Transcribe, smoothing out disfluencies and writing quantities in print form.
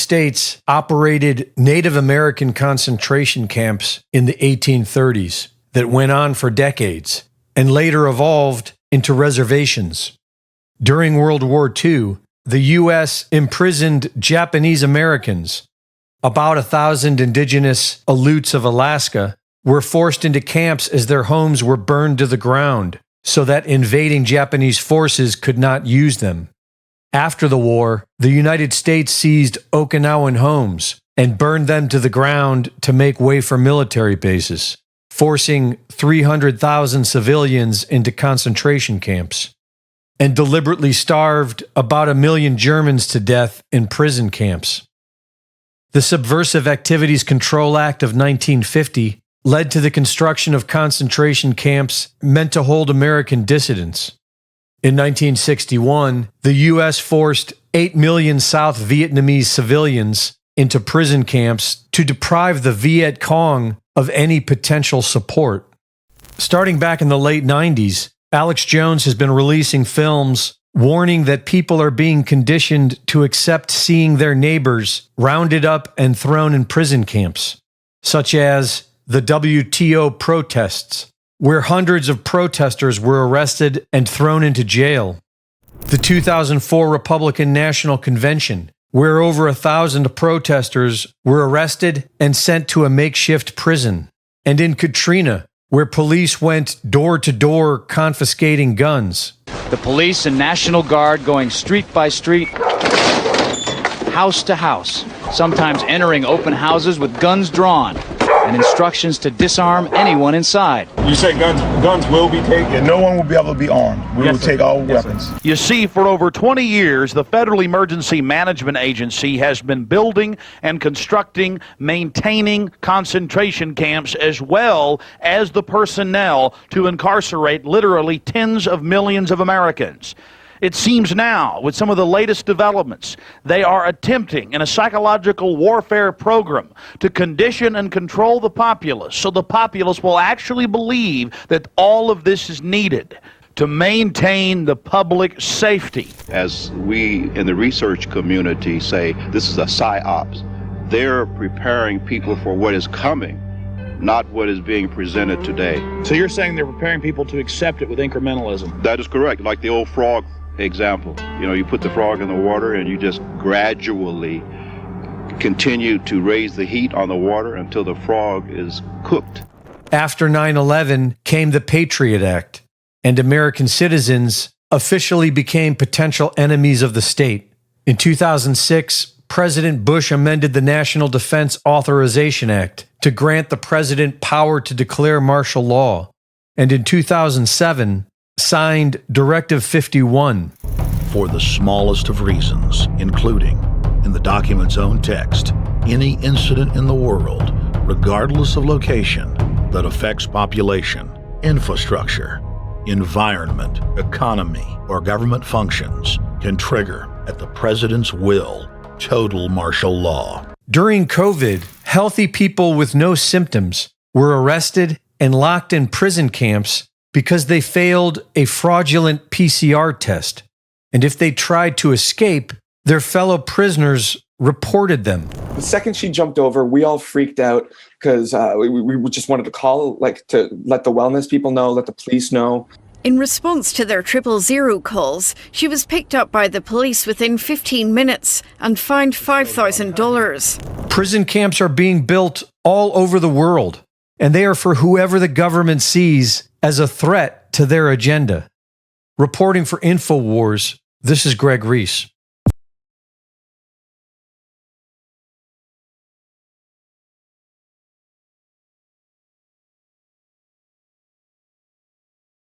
States operated Native American concentration camps in the 1830s that went on for decades and later evolved into reservations. During World War II, the U.S. imprisoned Japanese Americans. About 1,000 indigenous Aleuts of Alaska were forced into camps as their homes were burned to the ground so that invading Japanese forces could not use them. After the war, the United States seized Okinawan homes and burned them to the ground to make way for military bases, forcing 300,000 civilians into concentration camps, and deliberately starved about 1 million Germans to death in prison camps. The Subversive Activities Control Act of 1950 led to the construction of concentration camps meant to hold American dissidents. In 1961, the U.S. forced 8 million South Vietnamese civilians into prison camps to deprive the Viet Cong of any potential support. Starting back in the late 90s, Alex Jones has been releasing films warning that people are being conditioned to accept seeing their neighbors rounded up and thrown in prison camps, such as the WTO protests, where hundreds of protesters were arrested and thrown into jail, the 2004 Republican National Convention, where over 1,000 protesters were arrested and sent to a makeshift prison, and in Katrina, where police went door to door confiscating guns. The police and National Guard going street by street, house to house, sometimes entering open houses with guns drawn and instructions to disarm anyone inside. You say guns will be taken? No one will be able to be armed. We will take all weapons. You see, for over 20 years, the Federal Emergency Management Agency has been building and constructing, maintaining concentration camps as well as the personnel to incarcerate literally tens of millions of Americans. It seems now, with some of the latest developments, they are attempting in a psychological warfare program to condition and control the populace so the populace will actually believe that all of this is needed to maintain the public safety. As we in the research community say, this is a psyops. They're preparing people for what is coming, not what is being presented today. So you're saying they're preparing people to accept it with incrementalism? That is correct, like the old frog example. You know, you put the frog in the water and you just gradually continue to raise the heat on the water until the frog is cooked. After 9/11 came the Patriot Act, and American citizens officially became potential enemies of the state. In 2006, President Bush amended the National Defense Authorization Act to grant the president power to declare martial law, and in 2007, signed Directive 51. For the smallest of reasons, including, in the document's own text, any incident in the world, regardless of location, that affects population, infrastructure, environment, economy, or government functions can trigger, at the president's will, total martial law. During COVID, healthy people with no symptoms were arrested and locked in prison camps because they failed a fraudulent PCR test. And if they tried to escape, their fellow prisoners reported them. The second she jumped over, we all freaked out because we just wanted to call, to let the wellness people know, let the police know. In response to their 000 calls, she was picked up by the police within 15 minutes and fined $5,000. Prison camps are being built all over the world, and they are for whoever the government sees as a threat to their agenda. Reporting for InfoWars, this is Greg Reese.